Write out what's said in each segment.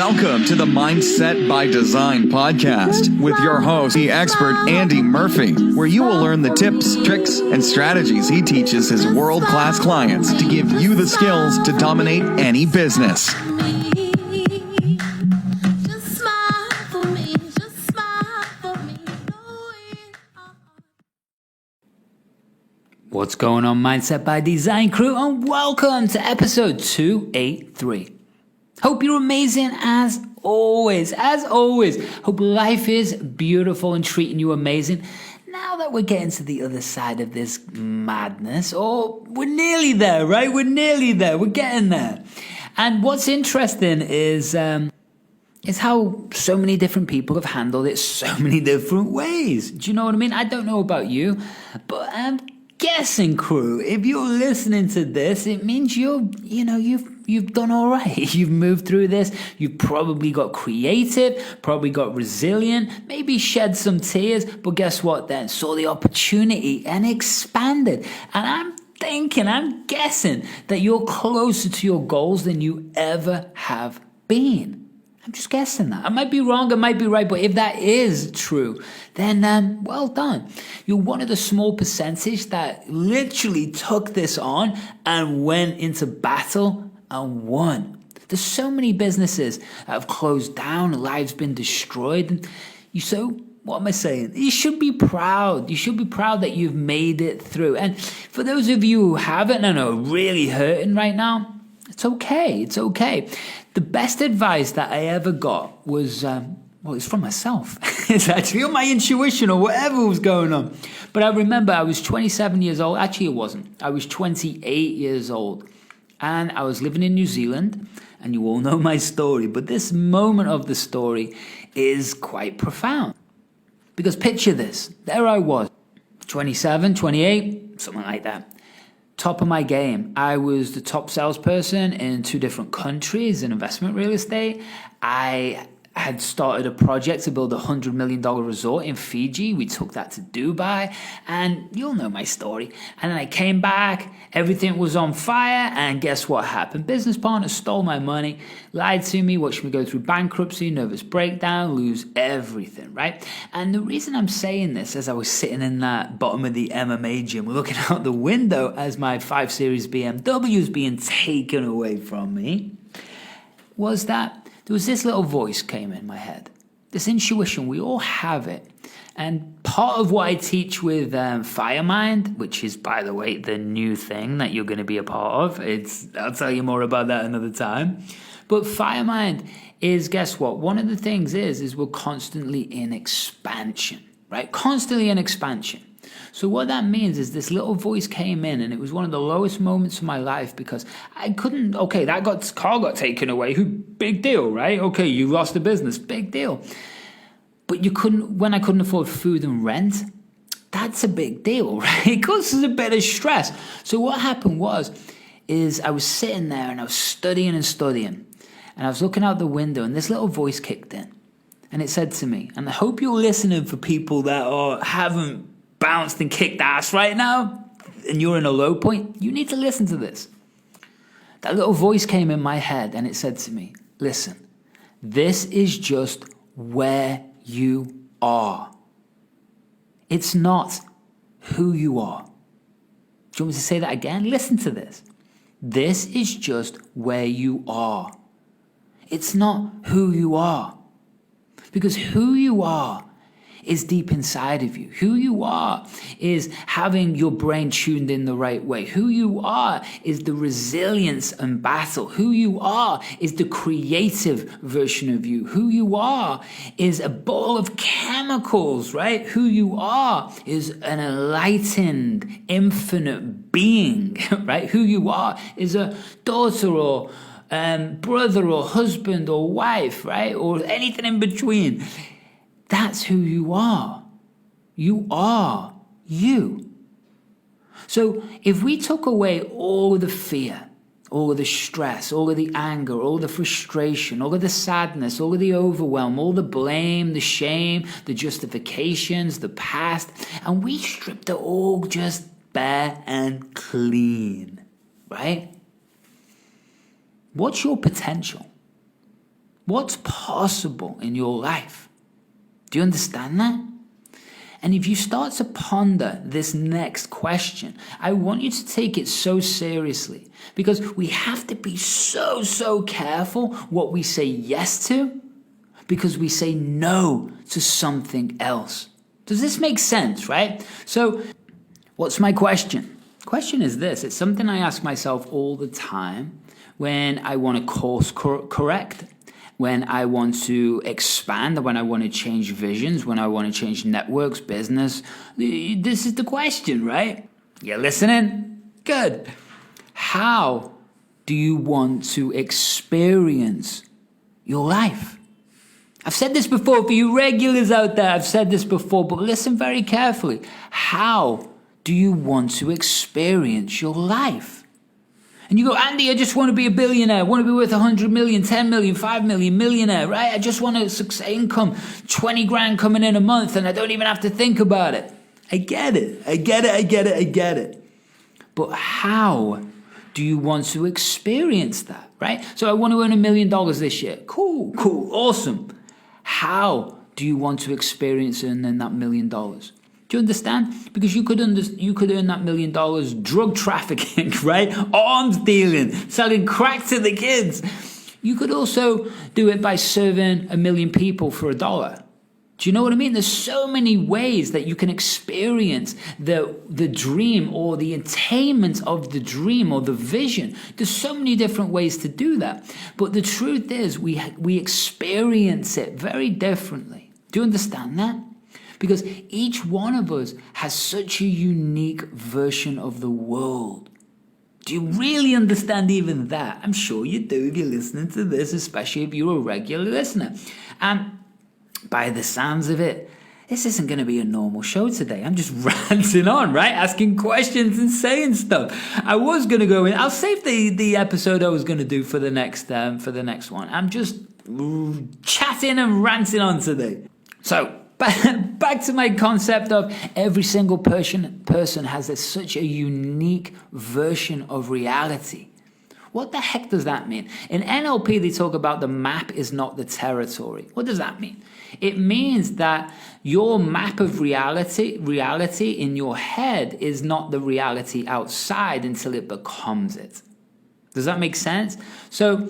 Welcome to the Mindset by Design podcast with your host, the expert Andy Murphy, where you will learn the tips, tricks, and strategies he teaches his world-class clients to give you the skills to dominate any business. What's going on, Mindset by Design crew, and welcome to episode 283. Hope you're amazing as always. Hope life is beautiful and treating you amazing. Now that we're getting to the other side of this madness, we're nearly there, right? We're nearly there. We're getting there. And what's interesting is how so many different people have handled it so many different ways. Do you know what I mean? I don't know about you, but I'm guessing, crew, if you're listening to this, it means you've done all right. You've moved through this. You've probably got creative, probably got resilient, maybe shed some tears, but guess what then? Saw the opportunity and expanded. And I'm guessing that you're closer to your goals than you ever have been. I'm just guessing that. I might be wrong, I might be right, but if that is true, then well done. You're one of the small percentage that literally took this on and went into battle and won. There's so many businesses that have closed down, lives been destroyed. What am I saying? You should be proud. You should be proud that you've made it through. And for those of you who haven't and are really hurting right now, it's okay. It's okay. The best advice that I ever got was, it's from myself. It's actually on my intuition or whatever was going on. But I remember I was 27 years old. Actually, it wasn't. I was 28 years old. And I was living in New Zealand. And you all know my story. But this moment of the story is quite profound. Because picture this. There I was. 27, 28, something like that. Top of my game. I was the top salesperson in 2 different countries in investment real estate. I had started a project to build a $100 million resort in Fiji. We took that to Dubai, and you'll know my story. And then I came back, everything was on fire, and guess what happened? Business partners stole my money, lied to me, watched me go through bankruptcy, nervous breakdown, lose everything, right? And the reason I'm saying this, as I was sitting in that bottom of the MMA gym, looking out the window as my 5 Series BMW is being taken away from me, was that there was this little voice came in my head. This intuition, we all have it. And part of what I teach with firemind, which is, by the way, the new thing that you're going to be a part of. I'll tell you more about that another time. But firemind is, guess what? One of the things is we're constantly in expansion, right? Constantly in expansion. So what that means is this little voice came in, and it was one of the lowest moments of my life because I couldn't, car got taken away. Big deal, right? Okay, you lost the business, big deal. But when I couldn't afford food and rent, that's a big deal, right? It causes a bit of stress. So what happened is I was sitting there and I was studying, and I was looking out the window, and this little voice kicked in, and it said to me, and I hope you're listening for people that haven't bounced and kicked ass right now, and you're in a low point, you need to listen to this. That little voice came in my head, and it said to me, listen, this is just where you are. It's not who you are. Do you want me to say that again? Listen to this. This is just where you are. It's not who you are. Because who you are is deep inside of you. Who you are is having your brain tuned in the right way. Who you are is the resilience and battle. Who you are is the creative version of you. Who you are is a ball of chemicals, right? Who you are is an enlightened, infinite being, right? Who you are is a daughter or brother or husband or wife, right? Or anything in between. That's who you are. You are you. So if we took away all of the fear, all of the stress, all of the anger, all of the frustration, all of the sadness, all of the overwhelm, all the blame, the shame, the justifications, the past, and we stripped it all just bare and clean, right? What's your potential? What's possible in your life? Do you understand that? And if you start to ponder this next question, I want you to take it so seriously, because we have to be so careful what we say yes to, because we say no to something else. Does this make sense, right? So what's my question? Question is this. It's something I ask myself all the time when I want to course correct, when I want to expand, when I want to change visions, when I want to change networks, business. This is the question, right? You're listening? Good. How do you want to experience your life? I've said this before for you regulars out there. I've said this before, but listen very carefully. How do you want to experience your life? And you go, Andy, I just want to be a billionaire. I want to be worth 100 million, 10 million, 5 million, millionaire, right? I just want a success income, 20 grand coming in a month, and I don't even have to think about it. I get it. But how do you want to experience that, right? So I want to earn $1 million this year. Cool, awesome. How do you want to experience earning that $1 million? Do you understand? Because you could earn that $1 million drug trafficking, right? Arms dealing, selling crack to the kids. You could also do it by serving 1 million people for $1. Do you know what I mean? There's so many ways that you can experience the dream or the attainment of the dream or the vision. There's so many different ways to do that. But the truth is we experience it very differently. Do you understand that? Because each one of us has such a unique version of the world. Do you really understand even that? I'm sure you do if you're listening to this, especially if you're a regular listener. And by the sounds of it, this isn't going to be a normal show today. I'm just ranting on, right? Asking questions and saying stuff. I was going to go in. I'll save the episode I was going to do for the next one. I'm just chatting and ranting on today. So back to my concept of every single person has such a unique version of reality. What the heck does that mean? In NLP, they talk about the map is not the territory. What does that mean? It means that your map of reality in your head is not the reality outside until it becomes it. Does that make sense? So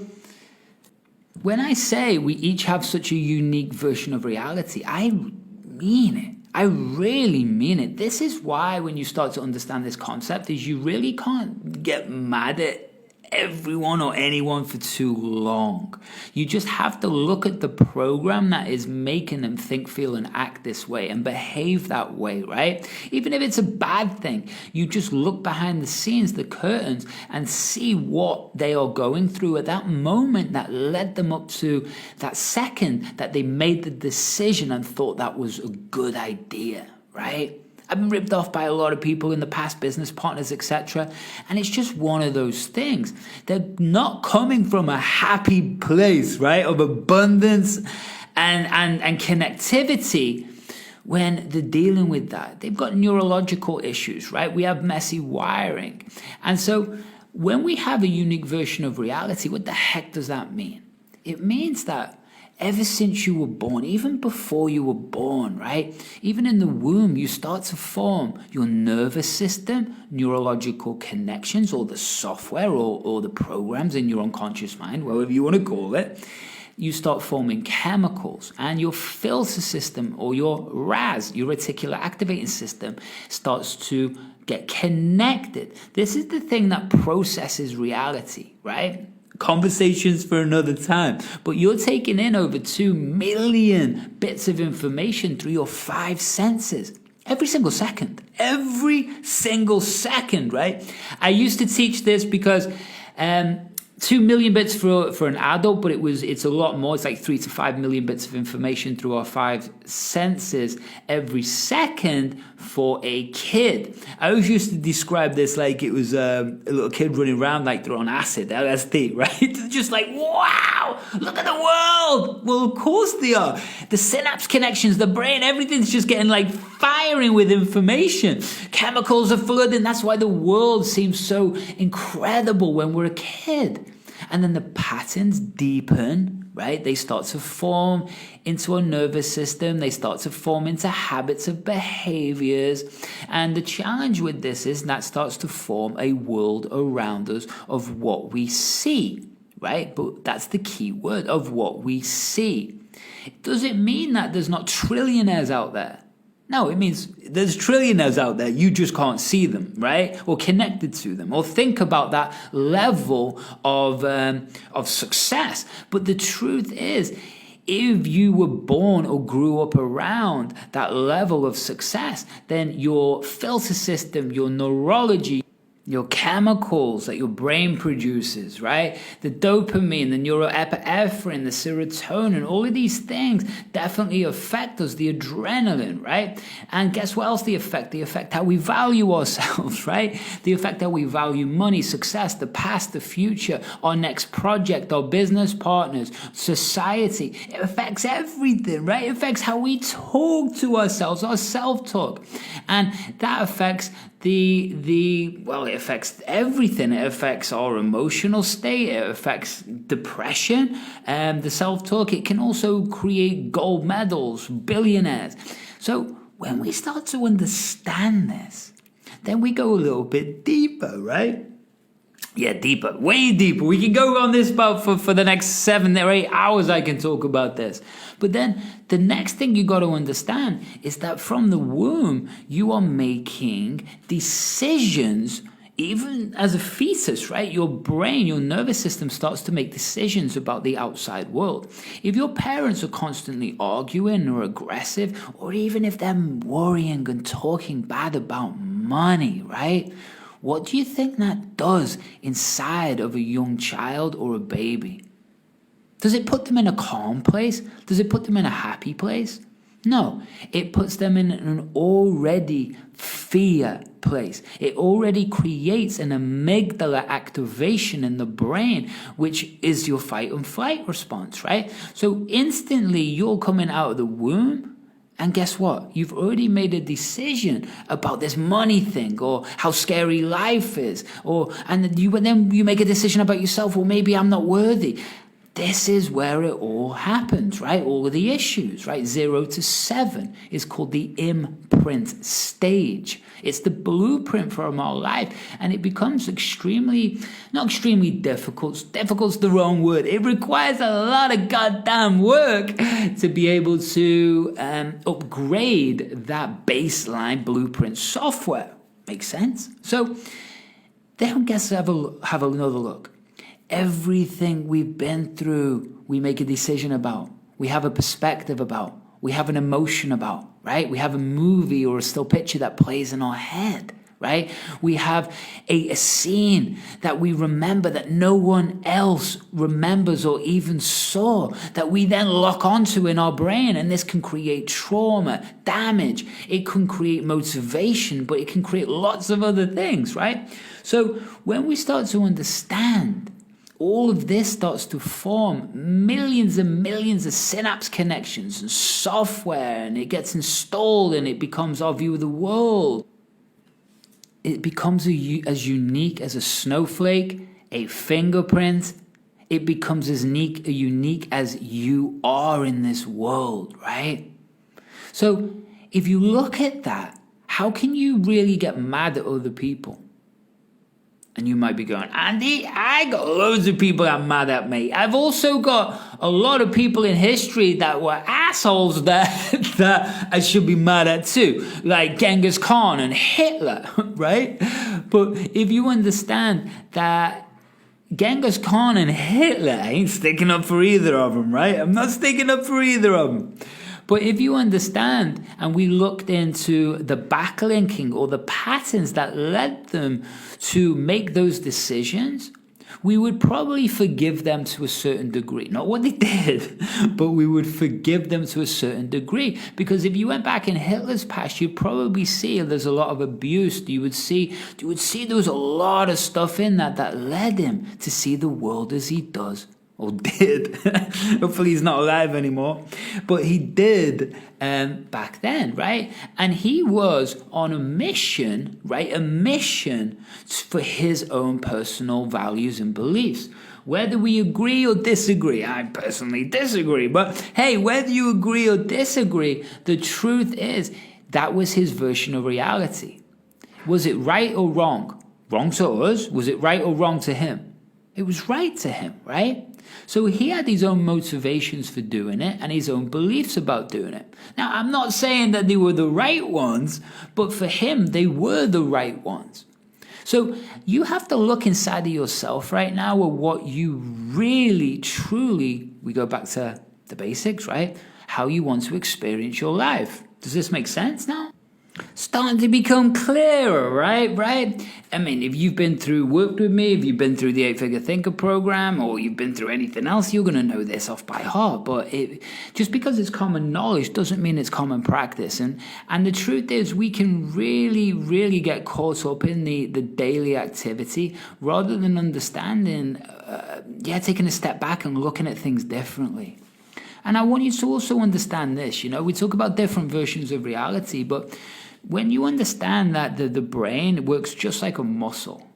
when I say we each have such a unique version of reality, I mean it. I really mean it. This is why when you start to understand this concept is you really can't get mad at everyone or anyone for too long. You just have to look at the program that is making them think, feel, and act this way and behave that way, right? Even if it's a bad thing, you just look behind the scenes, the curtains, and see what they are going through at that moment that led them up to that second that they made the decision and thought that was a good idea, right? I've been ripped off by a lot of people in the past, business partners, etc. And it's just one of those things. They're not coming from a happy place, right, of abundance and connectivity when they're dealing with that. They've got neurological issues, right? We have messy wiring. And so when we have a unique version of reality, what the heck does that mean? It means that ever since you were born, even before you were born, right? Even in the womb, you start to form your nervous system, neurological connections, or the software or the programs in your unconscious mind, whatever you want to call it. You start forming chemicals, and your filter system or your RAS, your reticular activating system, starts to get connected. This is the thing that processes reality, right? Conversations for another time. But you're taking in over 2 million bits of information through your 5 senses. Every single second, right? I used to teach this because 2 million bits for an adult, but it's a lot more. It's like 3 to 5 million bits of information through our 5 senses every second for a kid. I always used to describe this like it was a little kid running around like they're on acid, LSD, right? Just like, wow, look at the world. Well, of course they are. The synapse connections, the brain, everything's just getting like firing with information. Chemicals are flooding. That's why the world seems so incredible when we're a kid. And then the patterns deepen right? They start to form into a nervous system. They start to form into habits of behaviors. And the challenge with this is that starts to form a world around us of what we see, right? But that's the key word, of what we see. Does it mean that there's not trillionaires out there? No, it means there's trillionaires out there. You just can't see them, right? Or connected to them, or think about that level of success. But the truth is, if you were born or grew up around that level of success, then your filter system, your neurology, your chemicals that your brain produces, right? The dopamine, the neuroepinephrine, the serotonin, all of these things definitely affect us, the adrenaline, right? And guess what else they affect? They affect how we value ourselves, right? They affect how we value money, success, the past, the future, our next project, our business partners, society. It affects everything, right? It affects how we talk to ourselves, our self-talk. And that affects it affects everything. It affects our emotional state. It affects depression, the self-talk. It can also create gold medals, billionaires. So when we start to understand this, then we go a little bit deeper, right? Yeah, deeper, way deeper. We can go on this about for the next 7 or 8 hours. I can talk about this. But then the next thing you got to understand is that from the womb, you are making decisions, even as a fetus, right? Your brain, your nervous system starts to make decisions about the outside world. If your parents are constantly arguing or aggressive, or even if they're worrying and talking bad about money, right? What do you think that does inside of a young child or a baby? Does it put them in a calm place? Does it put them in a happy place? No, it puts them in an already fear place. It already creates an amygdala activation in the brain, which is your fight and flight response, right? So instantly you're coming out of the womb, and guess what? You've already made a decision about this money thing, or how scary life is, and then you make a decision about yourself. Well, maybe I'm not worthy. This is where it all happens, right? All of the issues, right? 0 to 7 is called the imprint stage. It's the blueprint from our life, and it becomes not extremely difficult. Difficult's the wrong word. It requires a lot of goddamn work to be able to upgrade that baseline blueprint software. Makes sense? So then have another look. Everything we've been through, we make a decision about. We have a perspective about. We have an emotion about, right? We have a movie or a still picture that plays in our head, right? We have a scene that we remember that no one else remembers or even saw, that we then lock onto in our brain. And this can create trauma, damage. It can create motivation, but it can create lots of other things, right? So when we start to understand, all of this starts to form millions and millions of synapse connections and software, and it gets installed and it becomes our view of the world. It becomes as unique as a snowflake, a fingerprint. It becomes as unique as you are in this world, right? So if you look at that, how can you really get mad at other people? And you might be going, Andy, I got loads of people that are mad at me. I've also got a lot of people in history that were assholes that I should be mad at too, like Genghis Khan and Hitler, right? But if you understand that Genghis Khan and Hitler, I ain't sticking up for either of them, right? I'm not sticking up for either of them. But if you understand, and we looked into the backlinking or the patterns that led them to make those decisions, we would probably forgive them to a certain degree. Not what they did, but we would forgive them to a certain degree. Because if you went back in Hitler's past, you'd probably see there's a lot of abuse. You would see there was a lot of stuff in that led him to see the world as he does. Or did. Hopefully he's not alive anymore. But he did back then, right? And he was on a mission, right? A mission for his own personal values and beliefs. Whether we agree or disagree, I personally disagree, but hey, whether you agree or disagree, the truth is that was his version of reality. Was it right or wrong? Wrong to us. Was it right or wrong to him? It was right to him, right? So he had his own motivations for doing it and his own beliefs about doing it. Now, I'm not saying that they were the right ones, but for him, they were the right ones. So you have to look inside of yourself right now at what you really, truly, we go back to the basics, right? How you want to experience your life. Does this make sense now? Starting to become clearer, right? I mean, if you've worked with me, if you've been through the 8-Figure Thinker program, or you've been through anything else, you're going to know this off by heart. But just because it's common knowledge doesn't mean it's common practice. And the truth is, we can really, really get caught up in the daily activity rather than understanding, taking a step back and looking at things differently. And I want you to also understand this, we talk about different versions of reality, but when you understand that the brain works just like a muscle,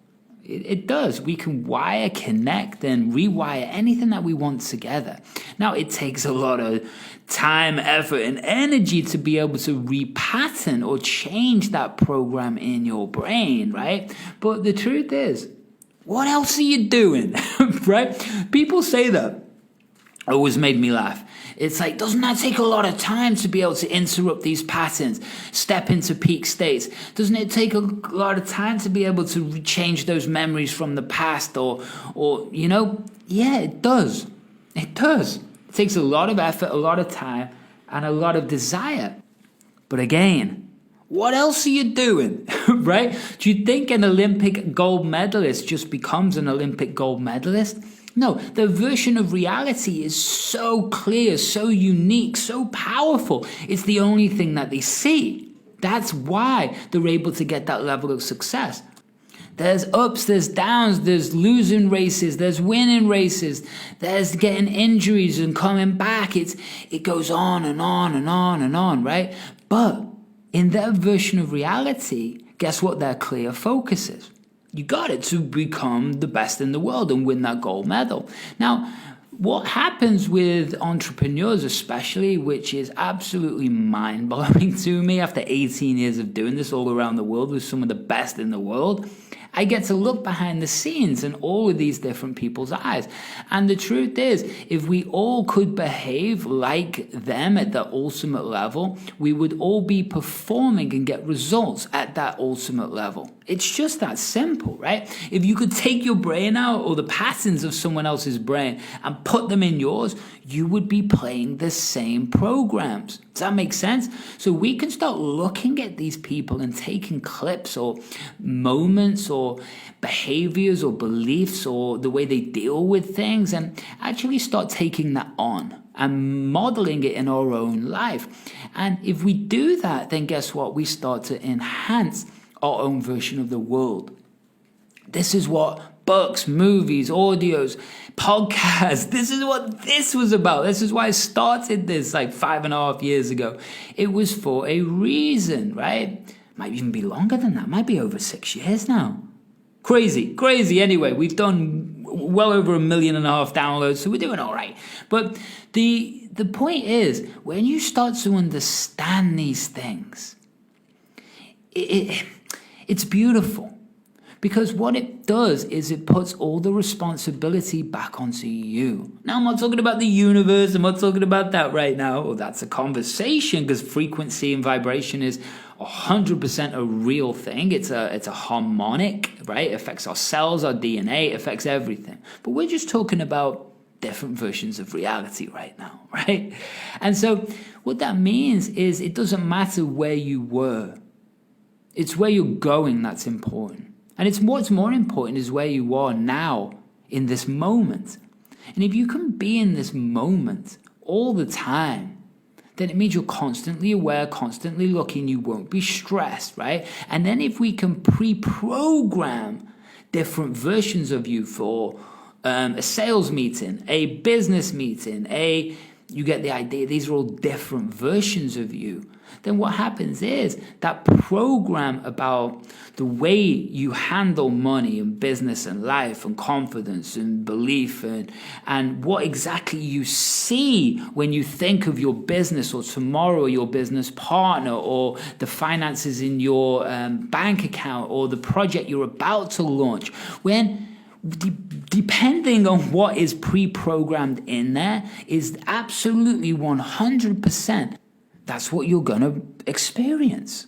it does. We can wire, connect, and rewire anything that we want together. Now, it takes a lot of time, effort, and energy to be able to repattern or change that program in your brain, right? But the truth is, what else are you doing, right? People say that. It always made me laugh. It's like, doesn't that take a lot of time to be able to interrupt these patterns, step into peak states? Doesn't it take a lot of time to be able to change those memories from the past or Yeah, it does. It does. It takes a lot of effort, a lot of time, and a lot of desire. But again, what else are you doing, right? Do you think an Olympic gold medalist just becomes an Olympic gold medalist? No, the version of reality is so clear, so unique, so powerful. It's the only thing that they see. That's why they're able to get that level of success. There's ups, there's downs, there's losing races, there's winning races, there's getting injuries and coming back. It goes on and on and on and on, right? But in their version of reality, guess what their clear focus is? You got it, to become the best in the world and win that gold medal. Now, what happens with entrepreneurs especially, which is absolutely mind-blowing to me after 18 years of doing this all around the world with some of the best in the world, I get to look behind the scenes in all of these different people's eyes. And the truth is, if we all could behave like them at the ultimate level, we would all be performing and get results at that ultimate level. It's just that simple, right? If you could take your brain out or the patterns of someone else's brain and put them in yours, you would be playing the same programs. Does that make sense? So we can start looking at these people and taking clips or moments or behaviors or beliefs or the way they deal with things and actually start taking that on and modeling it in our own life. And if we do that, then guess what? We start to enhance our own version of the world. This is what books, movies, audios, podcasts, this is what this was about. This is why I started this like 5.5 years ago. It was for a reason, right? Might even be longer than that. Might be over 6 years now. Crazy. Anyway, we've done well over 1.5 million downloads, so we're doing all right. But the point is, when you start to understand these things, it's beautiful. Because what it does is it puts all the responsibility back onto you. Now, I'm not talking about the universe. I'm not talking about that right now. Well, that's a conversation because frequency and vibration is 100% a real thing. It's a harmonic, right? It affects our cells, our DNA, it affects everything. But we're just talking about different versions of reality right now, right? And so what that means is it doesn't matter where you were. It's where you're going that's important. And it's what's more important is where you are now in this moment. And if you can be in this moment all the time, then it means you're constantly aware, constantly looking, you won't be stressed, right? And then if we can pre-program different versions of you for a sales meeting, a business meeting, a You get the idea. These are all different versions of you. Then what happens is that program about the way you handle money and business and life and confidence and belief and what exactly you see when you think of your business or tomorrow or your business partner or the finances in your bank account or the project you're about to launch. Depending on what is pre-programmed in there is absolutely 100%. That's what you're going to experience.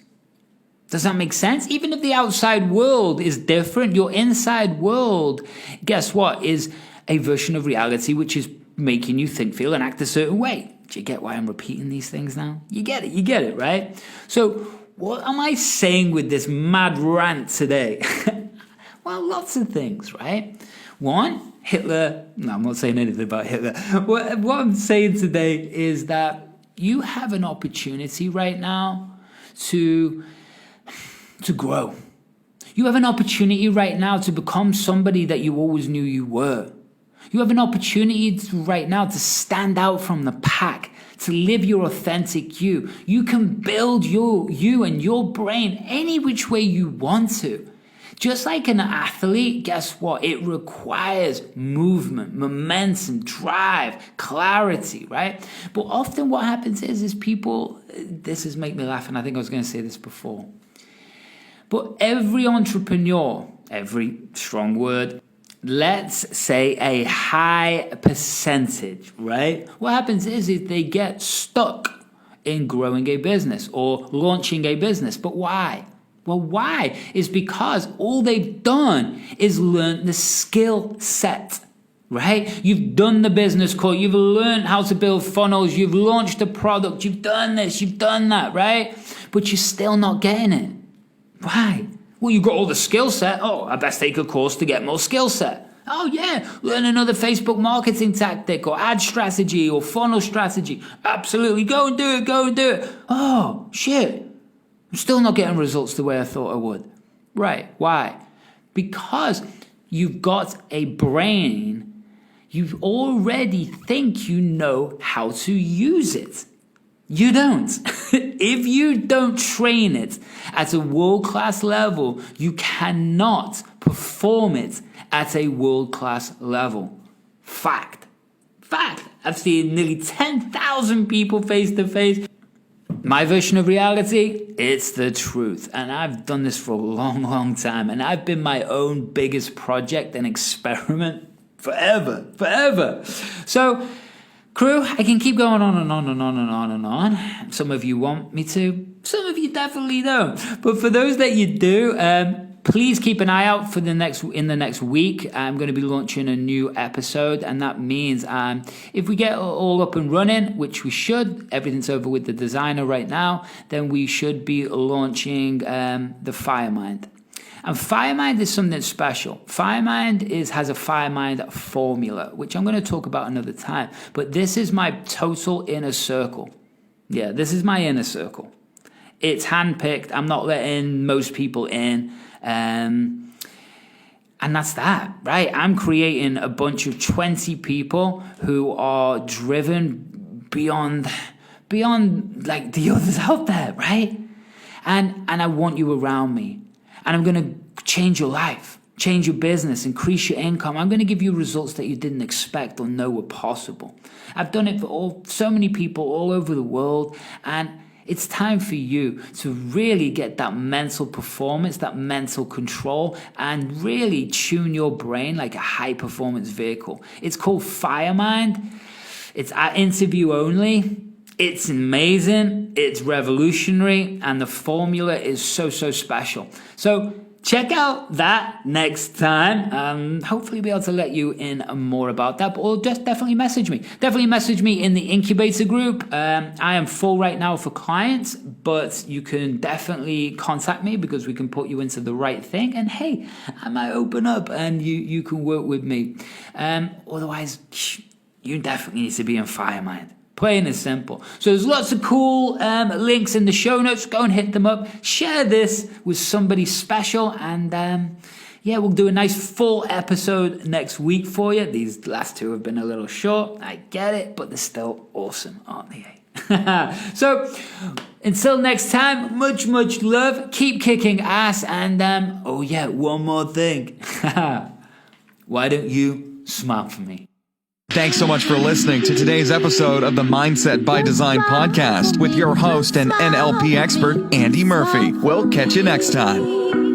Does that make sense? Even if the outside world is different, your inside world, guess what, is a version of reality which is making you think, feel, and act a certain way. Do you get why I'm repeating these things now? You get it, right? So what am I saying with this mad rant today? Well, lots of things, right? One, Hitler. No, I'm not saying anything about Hitler. What I'm saying today is that you have an opportunity right now to grow. You have an opportunity right now to become somebody that you always knew you were. You have an opportunity right now to stand out from the pack, to live your authentic you. You can build you and your brain any which way you want to. Just like an athlete, guess what? It requires movement, momentum, drive, clarity, right? But often what happens is people, this has made me laugh, and I think I was going to say this before. But every entrepreneur, every strong word, let's say a high percentage, right? What happens is they get stuck in growing a business or launching a business. But why? Well, why? Is because all they've done is learn the skill set, right? You've done the business course. You've learned how to build funnels. You've launched a product. You've done this. You've done that, right? But you're still not getting it. Why? Well, you've got all the skill set. Oh, I best take a course to get more skill set. Oh, yeah, learn another Facebook marketing tactic or ad strategy or funnel strategy. Absolutely. Go and do it. Oh, shit. I'm still not getting results the way I thought I would. Right. Why? Because you've got a brain, you already think you know how to use it. You don't. If you don't train it at a world-class level, you cannot perform it at a world-class level. Fact. I've seen nearly 10,000 people face to face. My version of reality, it's the truth. And I've done this for a long, long time. And I've been my own biggest project and experiment forever. So, crew, I can keep going on and on and on and on and on. Some of you want me to. Some of you definitely don't. But for those that you do, please keep an eye out for in the next week. I'm going to be launching a new episode, and that means if we get all up and running, which we should, everything's over with the designer right now, then we should be launching the firemind. And firemind is something special. Firemind has a firemind formula, which I'm going to talk about another time. But this is my total inner circle. Yeah, this is my inner circle. It's handpicked. I'm not letting most people in. And that's that, right? I'm creating a bunch of 20 people who are driven beyond like the others out there, right? And I want you around me. And I'm going to change your life, change your business, increase your income. I'm going to give you results that you didn't expect or know were possible. I've done it for so many people all over the world, and it's time for you to really get that mental performance, that mental control, and really tune your brain like a high-performance vehicle. It's called Firemind. It's at interview only. It's amazing. It's revolutionary. And the formula is so special. So check out that next time. Hopefully be able to let you in more about that. But or just definitely message me. Definitely message me in the incubator group. I am full right now for clients, but you can definitely contact me because we can put you into the right thing. And hey, I might open up and you can work with me. Otherwise, you definitely need to be in Firemind. Plain and simple. So there's lots of cool links in the show notes. Go and hit them up. Share this with somebody special. And yeah, we'll do a nice full episode next week for you. These last two have been a little short. I get it, but they're still awesome, aren't they? So until next time, much love. Keep kicking ass. And oh yeah, one more thing. Why don't you smile for me? Thanks so much for listening to today's episode of the Mindset by Design podcast with your host and NLP expert, Andy Murphy. We'll catch you next time.